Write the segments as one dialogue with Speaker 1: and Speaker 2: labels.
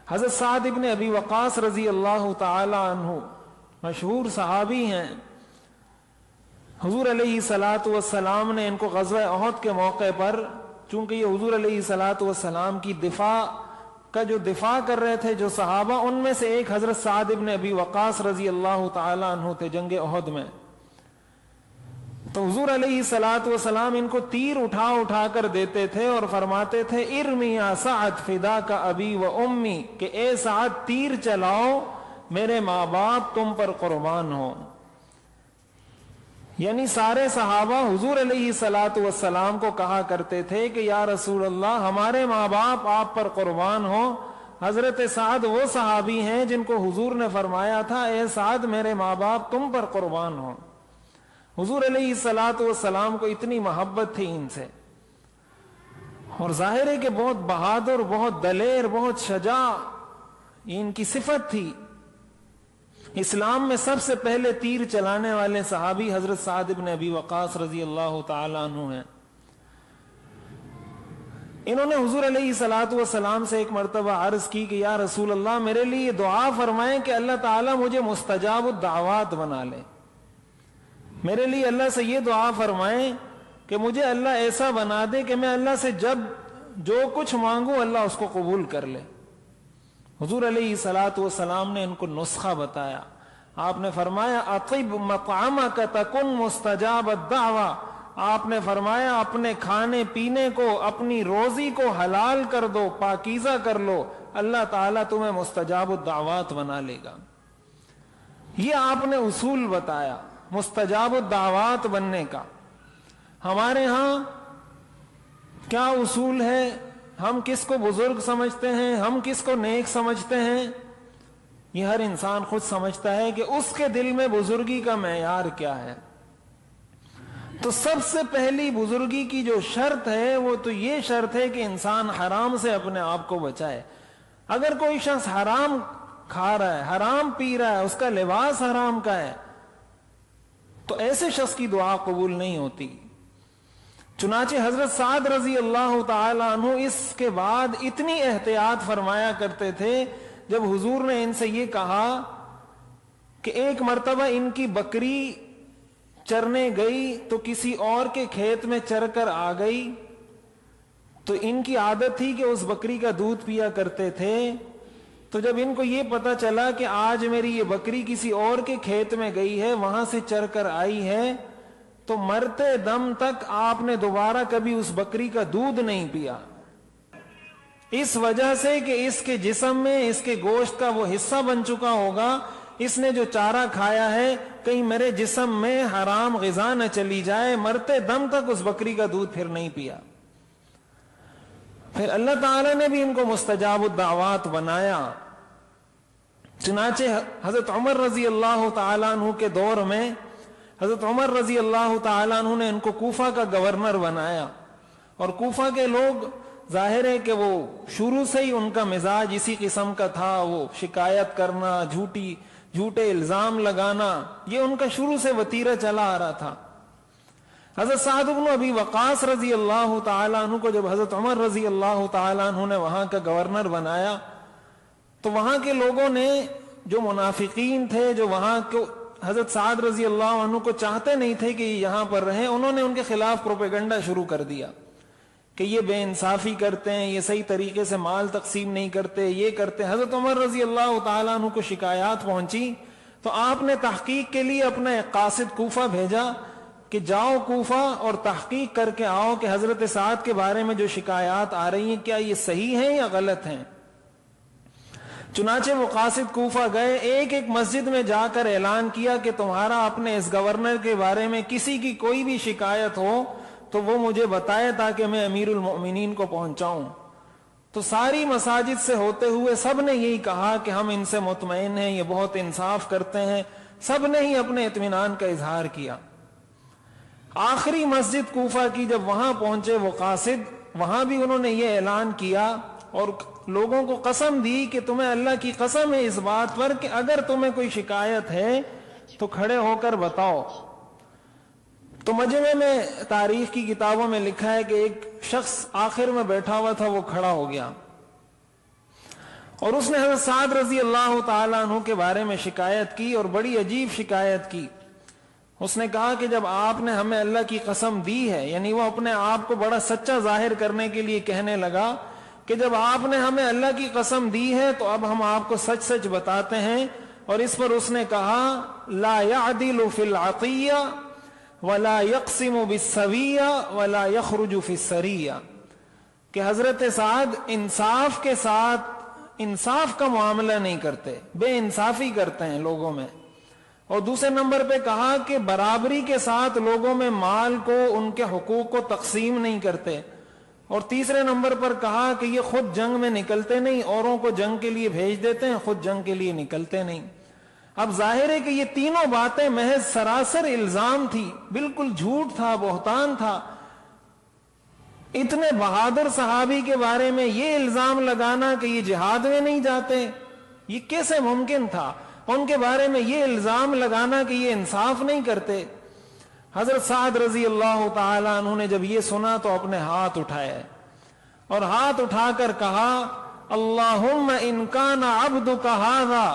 Speaker 1: حضرت سعد ابن ابی وقاص رضی اللہ تعالی عنہ مشہور صحابی ہیں. حضور علیہ الصلاۃ والسلام نے ان کو غزوہ احد کے موقع پر، چونکہ یہ حضور علیہ الصلاۃ والسلام کی جو دفاع کر رہے تھے جو صحابہ، ان میں سے ایک حضرت سعد ابن ابی وقاص رضی اللہ تعالی عنہ تھے جنگ احد میں. تو حضور علیہ الصلاۃ والسلام ان کو تیر اٹھا کر دیتے تھے اور فرماتے تھے ارمی یا سعد فداک ابی و امی، کہ اے سعد تیر چلاؤ، میرے ماں باپ تم پر قربان ہو. یعنی سارے صحابہ حضور علیہ الصلاۃ والسلام کو کہا کرتے تھے کہ یا رسول اللہ ہمارے ماں باپ آپ پر قربان ہو. حضرت سعد وہ صحابی ہیں جن کو حضور نے فرمایا تھا اے سعد میرے ماں باپ تم پر قربان ہو. حضور علیہ الصلاۃ والسلام کو اتنی محبت تھی ان سے، اور ظاہر ہے کہ بہت بہادر، بہت دلیر، بہت شجاع ان کی صفت تھی. اسلام میں سب سے پہلے تیر چلانے والے صحابی حضرت سعد ابن ابی وقاص رضی اللہ تعالی عنہ ہیں. انہوں نے حضور علیہ الصلاۃ والسلام سے ایک مرتبہ عرض کی کہ یا رسول اللہ میرے لیے دعا فرمائیں کہ اللہ تعالیٰ مجھے مستجاب الدعوات بنا لے. میرے لیے اللہ سے یہ دعا فرمائیں کہ مجھے اللہ ایسا بنا دے کہ میں اللہ سے جب جو کچھ مانگوں اللہ اس کو قبول کر لے. حضور علیہ الصلاۃ والسلام نے ان کو نسخہ بتایا. آپ نے فرمایا اطب مطعمک تکن مستجاب الدعوہ. آپ نے فرمایا اپنے کھانے پینے کو، اپنی روزی کو حلال کر دو، پاکیزہ کر لو، اللہ تعالیٰ تمہیں مستجاب الدعوات بنا لے گا. یہ آپ نے اصول بتایا مستجاب الدعوات بننے کا. ہمارے ہاں کیا اصول ہے؟ ہم کس کو بزرگ سمجھتے ہیں، ہم کس کو نیک سمجھتے ہیں؟ یہ ہر انسان خود سمجھتا ہے کہ اس کے دل میں بزرگی کا معیار کیا ہے. تو سب سے پہلی بزرگی کی جو شرط ہے وہ تو یہ شرط ہے کہ انسان حرام سے اپنے آپ کو بچائے. اگر کوئی شخص حرام کھا رہا ہے، حرام پی رہا ہے، اس کا لباس حرام کا ہے، تو ایسے شخص کی دعا قبول نہیں ہوتی. چنانچہ حضرت سعد رضی اللہ تعالی عنہ اس کے بعد اتنی احتیاط فرمایا کرتے تھے. جب حضور نے ان سے یہ کہا کہ ایک مرتبہ ان کی بکری چرنے گئی تو کسی اور کے کھیت میں چر کر آ گئی، تو ان کی عادت تھی کہ اس بکری کا دودھ پیا کرتے تھے. تو جب ان کو یہ پتا چلا کہ آج میری یہ بکری کسی اور کے کھیت میں گئی ہے، وہاں سے چر کر آئی ہے، تو مرتے دم تک آپ نے دوبارہ کبھی اس بکری کا دودھ نہیں پیا. اس وجہ سے کہ اس کے جسم میں اس کے گوشت کا وہ حصہ بن چکا ہوگا، اس نے جو چارہ کھایا ہے کہیں میرے جسم میں حرام غذا نہ چلی جائے. مرتے دم تک اس بکری کا دودھ پھر نہیں پیا. پھر اللہ تعالی نے بھی ان کو مستجاب الدعوات بنایا. چنانچہ حضرت عمر رضی اللہ تعالیٰ عنہ کے دور میں حضرت عمر رضی اللہ تعالیٰ عنہ نے ان کو کوفہ کا گورنر بنایا. اور کوفہ کے لوگ ظاہر ہے کہ وہ شروع سے ہی ان کا مزاج اسی قسم کا تھا، وہ شکایت کرنا، جھوٹے الزام لگانا، یہ ان کا شروع سے وتیرہ چلا آ رہا تھا. حضرت سعد بن ابی وقاص رضی اللہ تعالیٰ عنہ کو جب حضرت عمر رضی اللہ تعالیٰ عنہ نے وہاں کا گورنر بنایا، تو وہاں کے لوگوں نے، جو منافقین تھے، جو وہاں کو حضرت سعد رضی اللہ عنہ کو چاہتے نہیں تھے کہ یہاں پر رہیں، انہوں نے ان کے خلاف پروپیگنڈا شروع کر دیا کہ یہ بے انصافی کرتے ہیں، یہ صحیح طریقے سے مال تقسیم نہیں کرتے، یہ کرتے ہیں. حضرت عمر رضی اللہ تعالیٰ عنہ کو شکایات پہنچی تو آپ نے تحقیق کے لیے اپنا ایک قاصد کوفہ بھیجا کہ جاؤ کوفہ اور تحقیق کر کے آؤ کہ حضرت سعد کے بارے میں جو شکایات آ رہی ہیں کیا یہ صحیح ہیں یا غلط ہیں. چنانچہ وہ قاصد کوفہ گئے، ایک ایک مسجد میں جا کر اعلان کیا کہ تمہارا اپنے اس گورنر کے بارے میں کسی کی کوئی بھی شکایت ہو تو وہ مجھے بتائے تاکہ میں امیر المؤمنین کو پہنچاؤں. تو ساری مساجد سے ہوتے ہوئے سب نے یہی کہا کہ ہم ان سے مطمئن ہیں، یہ بہت انصاف کرتے ہیں. سب نے ہی اپنے اطمینان کا اظہار کیا. آخری مسجد کوفہ کی جب وہاں پہنچے وہ قاصد، وہاں بھی انہوں نے یہ اعلان کیا اور لوگوں کو قسم دی کہ تمہیں اللہ کی قسم ہے اس بات پر کہ اگر تمہیں کوئی شکایت ہے تو کھڑے ہو کر بتاؤ. تو مجمع میں تاریخ کی کتابوں میں لکھا ہے کہ ایک شخص آخر میں بیٹھا ہوا تھا، وہ کھڑا ہو گیا اور اس نے حضرت سعد رضی اللہ تعالیٰ عنہ کے بارے میں شکایت کی، اور بڑی عجیب شکایت کی۔ اس نے کہا کہ جب آپ نے ہمیں اللہ کی قسم دی ہے، یعنی وہ اپنے آپ کو بڑا سچا ظاہر کرنے کے لیے کہنے لگا کہ جب آپ نے ہمیں اللہ کی قسم دی ہے تو اب ہم آپ کو سچ سچ بتاتے ہیں۔ اور اس پر اس نے کہا لا يعدل فی العطیہ ولا يقسم بالسویہ ولا يخرج فی السریہ، کہ حضرت سعد انصاف کے ساتھ انصاف کا معاملہ نہیں کرتے، بے انصافی کرتے ہیں لوگوں میں۔ اور دوسرے نمبر پہ کہا کہ برابری کے ساتھ لوگوں میں مال کو، ان کے حقوق کو تقسیم نہیں کرتے۔ اور تیسرے نمبر پر کہا کہ یہ خود جنگ میں نکلتے نہیں، اوروں کو جنگ کے لیے بھیج دیتے ہیں، خود جنگ کے لیے نکلتے نہیں۔ اب ظاہر ہے کہ یہ تینوں باتیں محض سراسر الزام تھی، بالکل جھوٹ تھا، بہتان تھا۔ اتنے بہادر صحابی کے بارے میں یہ الزام لگانا کہ یہ جہاد میں نہیں جاتے، یہ کیسے ممکن تھا؟ ان کے بارے میں یہ الزام لگانا کہ یہ انصاف نہیں کرتے۔ حضرت سعد رضی اللہ تعالی عنہ نے جب یہ سنا تو اپنے ہاتھ اٹھائے، اور ہاتھ اٹھا کر کہا اللہم ان کان عبدک ھذا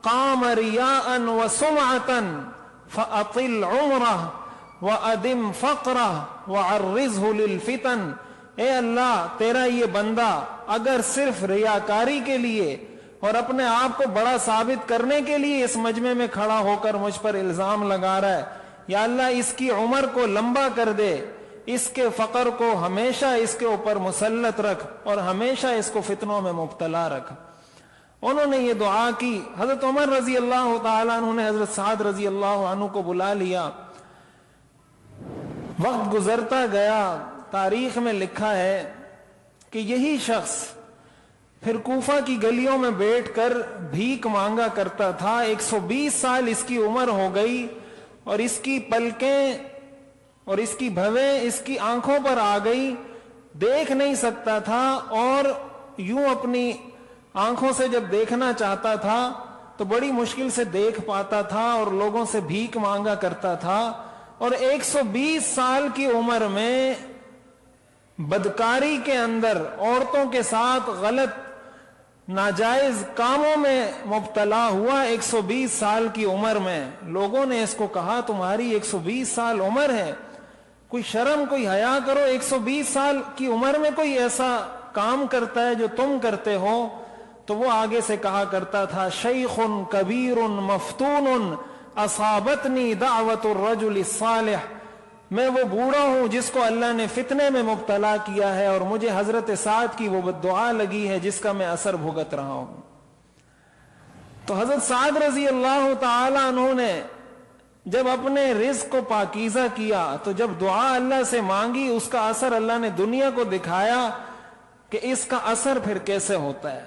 Speaker 1: قام ریاء وسمعۃ فاطل عمرہ وادم فقرہ وعرضہ للفتن۔ اے اللہ، تیرا یہ بندہ اگر صرف ریاکاری کے لیے اور اپنے آپ کو بڑا ثابت کرنے کے لیے اس مجمع میں کھڑا ہو کر مجھ پر الزام لگا رہا ہے، یا اللہ اس کی عمر کو لمبا کر دے، اس کے فقر کو ہمیشہ اس کے اوپر مسلط رکھ، اور ہمیشہ اس کو فتنوں میں مبتلا رکھ۔ انہوں نے یہ دعا کی۔ حضرت عمر رضی اللہ تعالیٰ عنہ نے حضرت سعد رضی اللہ عنہ کو بلا لیا۔ وقت گزرتا گیا، تاریخ میں لکھا ہے کہ یہی شخص پھر کوفہ کی گلیوں میں بیٹھ کر بھیک مانگا کرتا تھا۔ 120 سال اس کی عمر ہو گئی، اور اس کی پلکیں اور اس کی بھویں اس کی آنکھوں پر آ گئی، دیکھ نہیں سکتا تھا، اور یوں اپنی آنکھوں سے جب دیکھنا چاہتا تھا تو بڑی مشکل سے دیکھ پاتا تھا، اور لوگوں سے بھیک مانگا کرتا تھا۔ اور 120 سال کی عمر میں بدکاری کے اندر، عورتوں کے ساتھ غلط ناجائز کاموں میں مبتلا ہوا۔ 120 سال کی عمر میں لوگوں نے اس کو کہا تمہاری 120 سال عمر ہے، کوئی شرم کوئی حیا کرو، 120 سال کی عمر میں کوئی ایسا کام کرتا ہے جو تم کرتے ہو؟ تو وہ آگے سے کہا کرتا تھا شیخ کبیر مفتون اصابتنی دعوت الرجل الصالح، میں وہ بوڑھا ہوں جس کو اللہ نے فتنے میں مبتلا کیا ہے، اور مجھے حضرت سعد کی وہ دعا لگی ہے جس کا میں اثر بھگت رہا ہوں۔ تو حضرت سعد رضی اللہ تعالی عنہ نے جب اپنے رزق کو پاکیزہ کیا، تو جب دعا اللہ سے مانگی، اس کا اثر اللہ نے دنیا کو دکھایا کہ اس کا اثر پھر کیسے ہوتا ہے۔